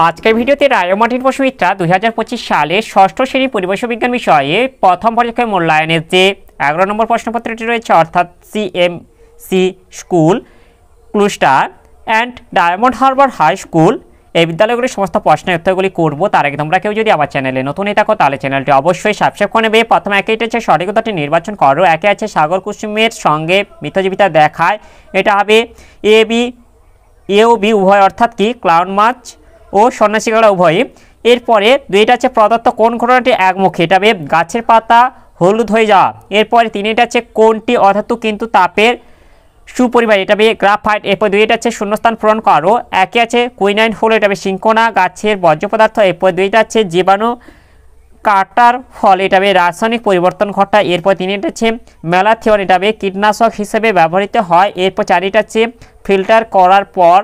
আজকের ভিডিওতে রায়মার্টিন বসুমিত্রা 2025 সালে ষষ্ঠ শ্রেণী পরিবেশ বিজ্ঞান বিষয়ে প্রথম পর্যায়ে মূল্যায়নের যে 11 নম্বর প্রশ্নপত্রটি রয়েছে অর্থাৎ CMC school cluster and Diamond Harbour high school এই বিদ্যালয়গুলির সমস্ত প্রশ্নের উত্তরগুলি করব। তার আগে তোমরা কেউ যদি আমার চ্যানেলে নতুন হয়ে থাকো তাহলে চ্যানেলটি অবশ্যই সাবস্ক্রাইব করে নেবে। প্রথমে একেই আছে সঠিক উত্তরটি নির্বাচন করো। একে আছে সাগর কুসুমের সঙ্গে মিথজীবিতা দেখায়, এটা হবে এ ও বি উভয় অর্থাৎ কি ক্লাউন মাছ ও সন্ন্যাসীগড়া উভয়ই। এরপরে দুইটা আছে প্রদত্ত কোন ঘটনাটি একমুখী, এটা হবে গাছের পাতা হলুদ হয়ে যাওয়া। এরপরে তিনটা আছে কোনটি অধাতু কিন্তু তাপের সুপরিবাহী, এটা হবে গ্রাফাইট। এরপর দুইটা আছে শূন্যস্থান পূরণ করো। একে আছে কুইনাইন হলো, এটা হবে সিঙ্কোনা গাছের বর্জ্য পদার্থ। এরপর দুইটা আছে জীবাণু কাটার ফলে, এটা হবে রাসায়নিক পরিবর্তন ঘটায়। এরপর তিনটা আছে ম্যালাথিয়ন, এটা হবে কীটনাশক হিসেবে ব্যবহৃত হয়। এরপর চারিটা আছে ফিল্টার করার পর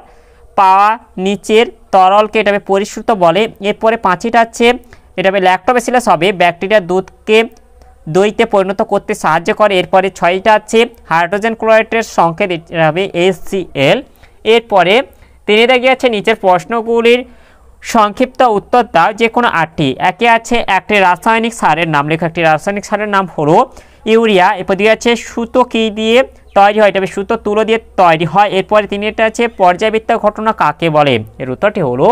পাওয়া নিচের তরলকে এটা হবে পরিশ্রুত বলে। এরপরে পাঁচটা আছে এটা হবে ল্যাক্টোব্যাসিলাস হবে ব্যাকটেরিয়া দুধকে দইতে পরিণত করতে সাহায্য করে। এরপরে ছয়টা আছে হাইড্রোজেন ক্লোরাইডের সংকেত, এটা হবে HCl। এরপরে তিনটা গিয়ে আছে নিচের প্রশ্নগুলির সংক্ষিপ্ত উত্তর দাও যে কোনো আটটি। একে আছে একটি রাসায়নিক সারের নাম লেখো, একটি রাসায়নিক সারের নাম হলো ইউরিয়া। এরপর দুই আছে সুতো কী দিয়ে তৈরি হয়, তবে সুতো তুলো দিয়ে তৈরি হয়। এরপরে তিনটা আছে পর্যাবৃত্ত ঘটনা কাকে বলে, এর উত্তরটি হলো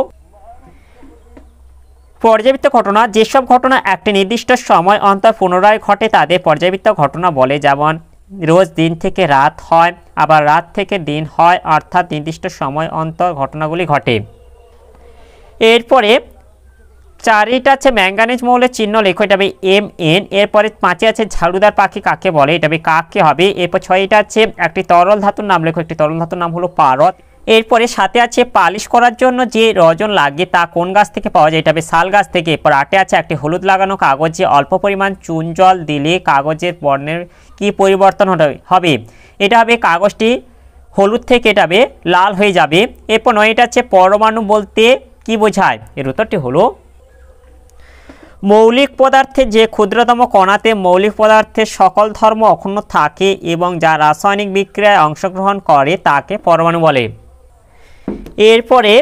পর্যাবৃত্ত ঘটনা যেসব ঘটনা একটি নির্দিষ্ট সময় অন্তর পুনরায় ঘটে তাদের পর্যাবৃত্ত ঘটনা বলে। যেমন রোজ দিন থেকে রাত হয়, আবার রাত থেকে দিন হয়, অর্থাৎ নির্দিষ্ট সময় অন্তর ঘটনাগুলি ঘটে। এরপরে চারিটা আছে ম্যাঙ্গানিজ মৌলের চিহ্ন লেখো, এটা হবে Mn। এরপরে পাঁচে আছে ঝাড়ুদার পাখি কাকে বলে, এটা হবে কাককে হবে। এরপর ছয়টা আছে একটি তরল ধাতুর নাম লেখো, একটি তরল ধাতুর নাম হলো পারদ। এরপরে সাথে আছে পালিশ করার জন্য যে রজন লাগে তা কোন গাছ থেকে পাওয়া যায়, এটা হবে শাল গাছ থেকে। এরপর আটে আছে একটি হলুদ লাগানো কাগজে অল্প পরিমাণ চুন জল দিলে কাগজের বর্ণের কি পরিবর্তন হবে, এটা হবে কাগজটি হলুদ থেকে এটা হবে লাল হয়ে যাবে। এরপর নয়টা আছে পরমাণু বলতে কি বোঝায়, এর উত্তরটি হলো মৌলিক পদার্থে যে ক্ষুদ্রতম কণাতে মৌলিক পদার্থের সকল ধর্ম অক্ষুণ্ণ থাকে এবং যা রাসায়নিক বিক্রিয়ায় অংশগ্রহণ করে তাকে পরমাণু বলে। এরপরে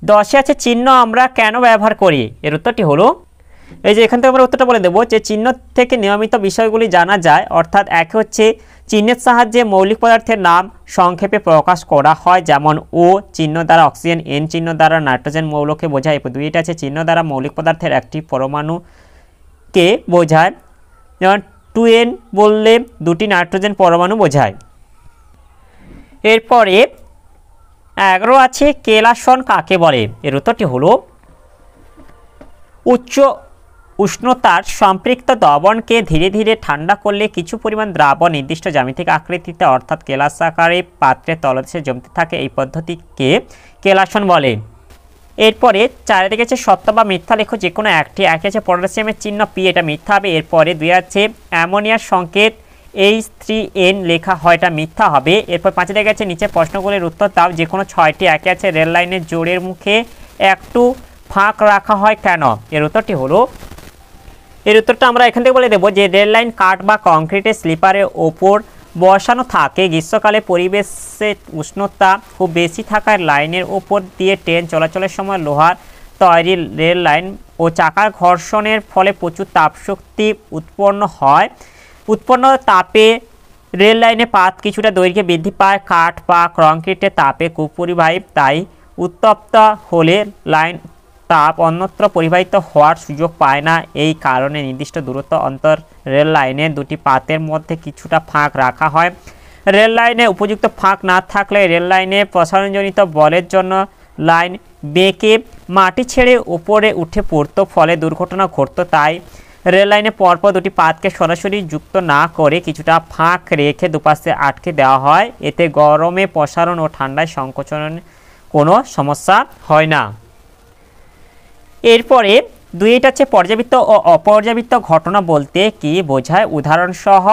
10 আছে চিহ্ন আমরা কেন ব্যবহার করি, এর উত্তরটি হলো এই যে এখান থেকে আমরা উত্তরটা বলে দেবো যে চিহ্ন থেকে নিয়মিত বিষয়গুলি জানা যায়। অর্থাৎ এক হচ্ছে চিহ্নের সাহায্যে মৌলিক পদার্থের নাম সংক্ষেপে প্রকাশ করা হয়, যেমন ও চিহ্ন দ্বারা অক্সিজেন, এন চিহ্ন দ্বারা নাইট্রোজেন মৌলকে বোঝায়। এরপর দুইটা আছে চিহ্ন দ্বারা মৌলিক পদার্থের একটি পরমাণুকে বোঝায়, যেমন 2n বললে দুটি নাইট্রোজেন পরমাণু বোঝায়। এরপরে 11 আছে কেলাসন কাকে বলে, এর উত্তরটি হলো উচ্চ উষ্ণতার সম্পৃক্ত দ্রবণকে ধীরে ধীরে ঠান্ডা করলে কিছু পরিমাণ দ্রাবণ নির্দিষ্ট জ্যামিতিক আকৃতিতে অর্থাৎ কেলাসাকারে পাত্রের তলদেশে জমতে থাকে, এই পদ্ধতিকে কেলাসন বলে। এরপরে চারিদিকে আছে সত্য বা মিথ্যা লেখো যে কোনো একটি। একে আছে পটাশিয়ামের চিহ্ন পি, এটা মিথ্যা হবে। এরপরে দুই আছে অ্যামোনিয়ার সংকেত H3n লেখা হয়, এটা মিথ্যা হবে। এরপর পাঁচে দেখা যাচ্ছে নিচে প্রশ্নগুলির উত্তর দাও যে কোনো ছয়টি। একে আছে রেল লাইনের জোড়ের মুখে একটু ফাঁক রাখা হয় কেন, এর উত্তরটি হলো এর উত্তরটা আমরা এখান থেকে বলে দেবো যে রেল লাইন কাঠ বা কংক্রিটের স্লিপারের ওপর বসানো থাকে। গ্রীষ্মকালে পরিবেশে উষ্ণতা খুব বেশি থাকার লাইনের ওপর দিয়ে ট্রেন চলাচলের সময় লোহার তৈরি রেল লাইন ও চাকার ঘর্ষণের ফলে প্রচুর তাপশক্তি উৎপন্ন হয়। উৎপন্ন তাপে রেল লাইনে পাত কিছুটা দৈর্ঘ্যে বৃদ্ধি পায়। কাঠ বা কংক্রিটের তাপে কুপরিবাহী, তাই উত্তপ্ত হলে লাইন তাপ অন্যত্র পরিবাহিত হওয়ার সুযোগ পায় না। এই কারণে নির্দিষ্ট দূরত্ব অন্তর রেল লাইনে দুটি পাতের মধ্যে কিছুটা ফাঁক রাখা হয়। রেল লাইনে উপযুক্ত ফাঁক না থাকলে রেল লাইনে প্রসারণজনিত বলের জন্য লাইন বেঁকে মাটি ছেড়ে উপরে উঠে পড়তো, ফলে দুর্ঘটনা ঘটতো। তাই রেল লাইনে পরপর দুটি পাতকে সরাসরি যুক্ত না করে কিছুটা ফাঁক রেখে দুপাশে আটকে দেওয়া হয়। এতে গরমে প্রসারণ ও ঠান্ডায় সংকোচনের কোনো সমস্যা হয় না। এরপরে দুইটা আছে পর্যাবৃত্ত ও অপর্যাবৃত্ত ঘটনা বলতে কি বোঝায় উদাহরণসহ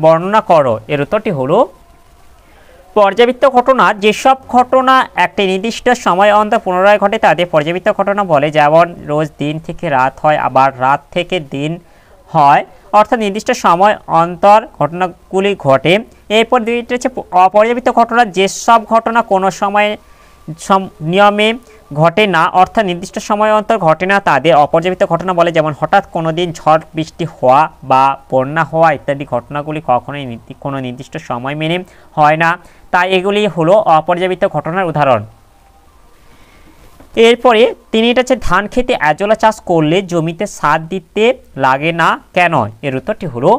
বর্ণনা করো, এর উত্তরটি হলো পর্যাবৃত্ত ঘটনা যেসব ঘটনা একটি নির্দিষ্ট সময় অন্তর পুনরায় ঘটে তাদের পর্যাবৃত্ত ঘটনা বলে। যেমন রোজ দিন থেকে রাত হয়, আবার রাত থেকে দিন হয়, অর্থাৎ নির্দিষ্ট সময় অন্তর ঘটনাগুলি ঘটে। এরপর দুইটা হচ্ছে অপর্যাবৃত্ত ঘটনা যেসব ঘটনা কোনো সময় নিয়মে ঘটে না অর্থাৎ নির্দিষ্ট সময় অন্তর ঘটে না তাদের অপর্যাপিত ঘটনা বলে। যেমন হঠাৎ কোনো দিন ঝড় বৃষ্টি হওয়া বা বন্যা হওয়া ইত্যাদি ঘটনাগুলি কখনোই কোনো নির্দিষ্ট সময় মেনে হয় না, তাই এগুলি হলো অপর্যাপিত ঘটনার উদাহরণ। এরপরে তিনি এটা হচ্ছে ধান খেতে এজলা চাষ করলে জমিতে সার দিতে লাগে না কেন? এর উত্তরটি হলো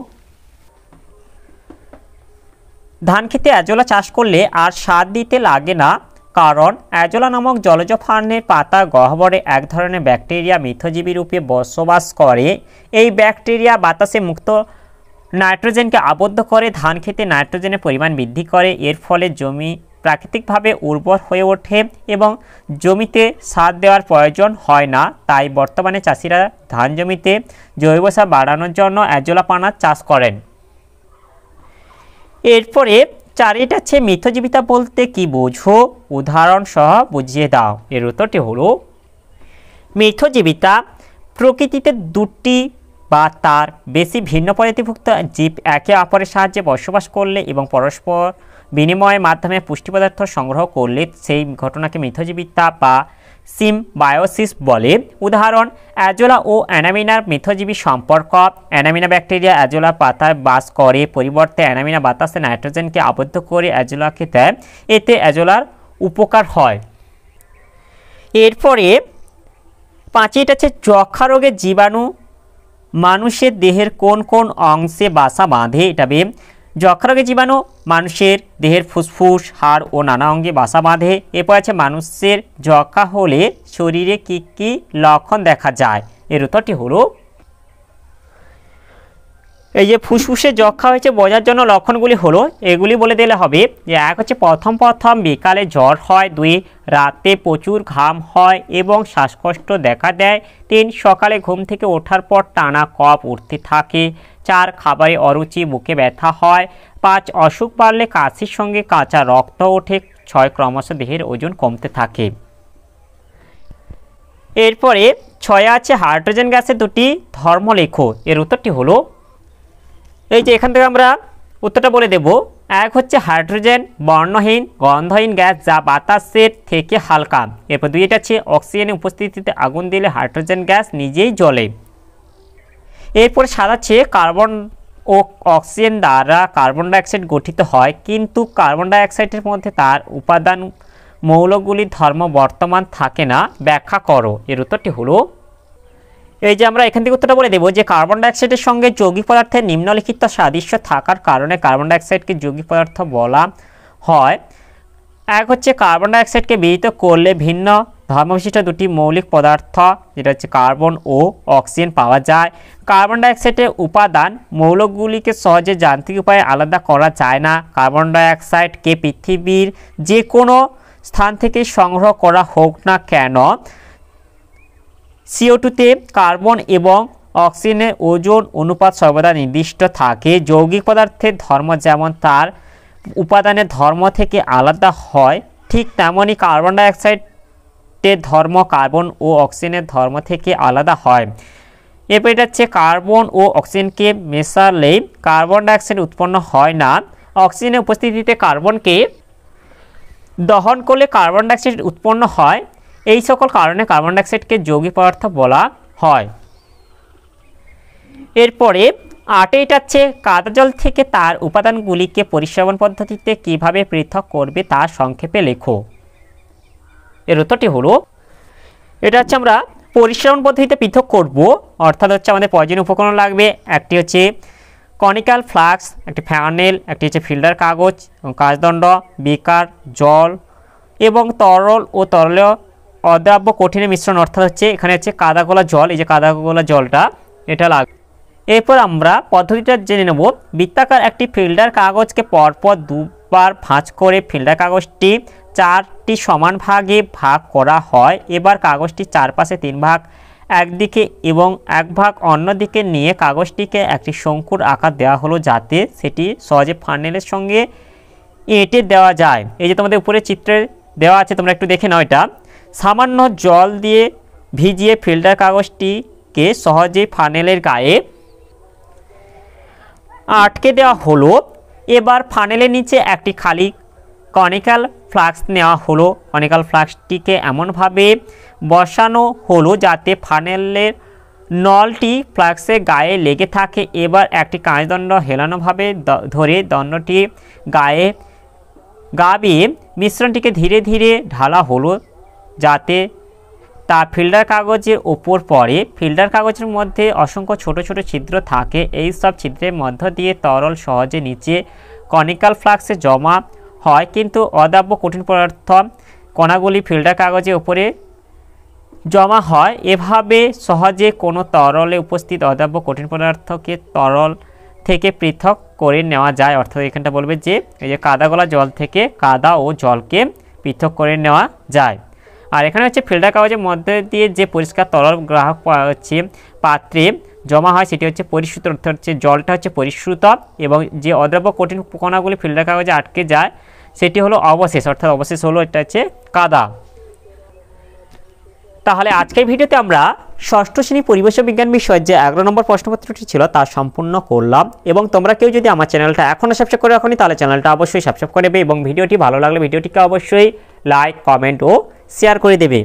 ধান খেতে এজলা চাষ করলে আর সার দিতে লাগে না, কারণ এজলা নামক জলজ ফার্নের পাতা গহ্বরে এক ধরনের ব্যাকটেরিয়া মিথজীবী রূপে বসবাস করে। এই ব্যাকটেরিয়া বাতাসে মুক্ত নাইট্রোজেনকে আবদ্ধ করে ধান খেতে নাইট্রোজেনের পরিমাণ বৃদ্ধি করে। এর ফলে জমি প্রাকৃতিকভাবে উর্বর হয়ে ওঠে এবং জমিতে সার দেওয়ার প্রয়োজন হয় না। তাই বর্তমানে চাষিরা ধান জমিতে জৈব সার বাড়ানোর জন্য এজলা পানার চাষ করেন। এরপরে চারিটা হচ্ছে মিথজীবিতা বলতে কি বোঝো, উদাহরণ সহ বুঝিয়ে দাও। এর উত্তরটি হলো মিথজীবিতা প্রকৃতিতে দুটি বা তার বেশি ভিন্ন প্রজাতিভুক্ত জীব একে অপরের সাহায্যে বসবাস করলে এবং পরস্পর বিনিময়ের মাধ্যমে পুষ্টি পদার্থ সংগ্রহ করলে সেই ঘটনাকে মিথজীবিতা বা সিম্বায়োসিস বলে। উদাহরণ এজোলা ও অ্যানামিনার মিথজীবী সম্পর্ক। অ্যানামিনা ব্যাকটেরিয়া এজোলা পাতায় বাস করে, পরিবর্তে অ্যানামিনা বাতাসে নাইট্রোজেনকে আবদ্ধ করে এজোলাকে দেয়, এতে এজোলার উপকার হয়। এরপরে পাঁচটা হচ্ছে যক্ষা রোগের জীবাণু মানুষের দেহের কোন কোন অংশে বাসা বাঁধে? এটা বে যক্ষা রোগের জীবাণু মানুষের দেহের ফুসফুস, হাড় ও নানা অঙ্গে বাসা বাঁধে। এরপর আছে মানুষের যক্ষা হলে শরীরে কি কি লক্ষণ দেখা যায়? এর উত্তরটি হলো এই যে ফুসফুসে যক্ষা হয়েছে বোঝার জন্য লক্ষণগুলি হলো এগুলি বলে দিলে হবে যে এক হচ্ছে প্রথম বিকালে জ্বর হয়, 2 রাতে প্রচুর ঘাম হয় এবং শ্বাসকষ্ট দেখা দেয়, 3 সকালে ঘুম থেকে ওঠার পর টানা কফ উঠতে থাকে, 4 খাবারে অরুচি, বুকে ব্যথা হয়, 5 অসুখ বাড়লে কাশির সঙ্গে কাঁচা রক্ত ওঠে, 6 ক্রমশ দেহের ওজন কমতে থাকে। এরপরে 6 আছে হাইড্রোজেন গ্যাসের দুটি ধর্ম লেখো। এর উত্তরটি হলো এই যে এখান থেকে আমরা উত্তরটা বলে দেব। এক হচ্ছে হাইড্রোজেন বর্ণহীন গন্ধহীন গ্যাস যা বাতাসের থেকে হালকা। এরপর 2 আছে অক্সিজেনের উপস্থিতিতে আগুন দিলে হাইড্রোজেন গ্যাস নিজেই জ্বলে। এরপরে 7 আছে কার্বন ও অক্সিজেন দ্বারা কার্বন ডাইঅক্সাইড গঠিত হয়, কিন্তু কার্বন ডাইঅক্সাইডের মধ্যে তার উপাদান মৌলগুলির ধর্ম বর্তমান থাকে না, ব্যাখ্যা করো। এর উত্তরটি হলো এই যে আমরা এখান থেকে উত্তরটা বলে দেব যে কার্বন ডাইঅক্সাইডের সঙ্গে যৌগিক পদার্থের নিম্নলিখিত সাদৃশ্য থাকার কারণে কার্বন ডাইঅক্সাইডকে যৌগিক পদার্থ বলা হয়। এক হচ্ছে কার্বন ডাইঅক্সাইডকে বিহিত করলে ভিন্ন ধর্মবিশিষ্ট দুটি মৌলিক পদার্থ যেটা হচ্ছে কার্বন ও অক্সিজেন পাওয়া যায়। কার্বন ডাইঅক্সাইডের উপাদান মৌলগুলিকে সহজে যান্ত্রিক উপায়ে আলাদা করা যায় না। কার্বন ডাইঅক্সাইডকে পৃথিবীর যে কোনো স্থান থেকে সংগ্রহ করা হোক না কেন, CO2-তে কার্বন এবং অক্সিজেনের ওজন অনুপাত সর্বদা নির্দিষ্ট থাকে। যৌগিক পদার্থের ধর্ম যেমন তার উপাদানের ধর্ম থেকে আলাদা হয়, ঠিক তেমনি কার্বন ডাইঅক্সাইডের ধর্ম কার্বন ও অক্সিজেনের ধর্ম থেকে আলাদা হয়। এরপর এটা হচ্ছে কার্বন ও অক্সিজেনকে মেশালে কার্বন ডাইঅক্সাইড উৎপন্ন হয় না। অক্সিজেনের উপস্থিতিতে কার্বনকে দহন করলে কার্বন ডাইঅক্সাইড উৎপন্ন হয়। এই সকল কারণে কার্বন ডাইঅক্সাইডকে যৌগিক পদার্থ বলা হয়। এরপরে 8 হচ্ছে কাদা জল থেকে তার উপাদানগুলিকে পরিশ্রবণ পদ্ধতিতে কিভাবে পৃথক করবে তা সংক্ষেপে লেখো। এর উত্তরটি হলো এটা হচ্ছে আমরা পরিশ্রবণ পদ্ধতিতে পৃথক করব, অর্থাৎ হচ্ছে আমাদের প্রয়োজনীয় উপকরণ লাগবে। একটি হচ্ছে কনিক্যাল ফ্লাস্ক, একটি ফ্যানেল, একটি হচ্ছে ফিল্টার কাগজ এবং কাচদণ্ড, বিকার, জল এবং তরল ও তরলীয় অদ্রাব্য কঠিনের মিশ্রণ, অর্থাৎ হচ্ছে এখানে হচ্ছে কাদা গোলা জল, এই যে কাদা গোলা জলটা এটা লাগবে। এরপর আমরা পদ্ধতিটা জেনে নেব। বৃত্তাকার একটি ফিল্টার কাগজকে পরপর 2 বার ভাঁজ করে ফিল্টার কাগজটি 4টি সমান ভাগে ভাগ করা হয়। এবার কাগজটির চারপাশে 3 ভাগ একদিকে এবং 1 ভাগ অন্যদিকে নিয়ে কাগজটিকে একটি শঙ্কুর আকার দেওয়া হলো যাতে সেটি সহজে ফানেলের সঙ্গে এঁটে দেওয়া যায়। এই যে তোমাদের উপরে চিত্রে দেওয়া আছে, তোমরা একটু দেখে নাও। এটা সামান্য জল দিয়ে ভিজিয়ে ফিল্টার কাগজটিকে সহজেই ফানেলের গায়ে আটকে দেওয়া হলো। এবার ফানেলের নিচে একটি খালি কনিক্যাল ফ্লাস্ক নেওয়া হলো। কনিক্যাল ফ্লাস্কটিকে এমনভাবে বসানো হলো যাতে ফানেলের নলটি ফ্লাস্কের গায়ে লেগে থাকে। এবার একটি কাঁচদণ্ড হেলানোভাবে ধরে দণ্ডটি গায়ে গাবিয়ে মিশ্রণটিকে ধীরে ধীরে ঢালা হলো যাতে তা ফিল্টার কাগজের ওপর পড়ে। ফিল্টার কাগজের মধ্যে অসংখ্য ছোট ছোট ছিদ্র থাকে। এই সব ছিদ্রের মধ্য দিয়ে তরল সহজে নিচে কনিক্যাল ফ্লাস্কে জমা হয়, কিন্তু অদাব্য কঠিন পদার্থ কণাগুলি ফিল্টার কাগজের উপরে জমা হয়। এভাবে সহজে কোনো তরলে উপস্থিত অদাব্য কঠিন পদার্থকে তরল থেকে পৃথক করে নেওয়া যায়। অর্থাৎ এখানটা বলবে যে এই যে কাদা গলা জল থেকে কাদা ও জলকে পৃথক করে নেওয়া যায়। আর এখানে হচ্ছে ফিল্টার কাগজের মধ্যে দিয়ে যে পরিষ্কার তরল গ্রাহক হচ্ছে পাত্রে জমা হয় সেটি হচ্ছে পরিশ্রুত, অর্থাৎ হচ্ছে জলটা হচ্ছে পরিশ্রুত এবং যে অদ্রাব্য কঠিন কণাগুলি ফিল্টার কাগজে আটকে যায় সেটি হলো অবশেষ, অর্থাৎ অবশেষ হলো এটা হচ্ছে কাদা। তাহলে আজকের ভিডিওতে আমরা ষষ্ঠ শ্রেণী পরিবেশ বিজ্ঞান বিষয়ের যে 11 নম্বর প্রশ্নপত্রটি ছিল তা সম্পূর্ণ করলাম। এবং তোমরা কেউ যদি আমার চ্যানেলটা এখনও সাবস্ক্রাইব করে রাখোনি তাহলে চ্যানেলটা অবশ্যই সাবস্ক্রাইব করে দেবে এবং ভিডিওটি ভালো লাগলে ভিডিওটিকে অবশ্যই লাইক, কমেন্ট ও শেয়ার করে দেবে।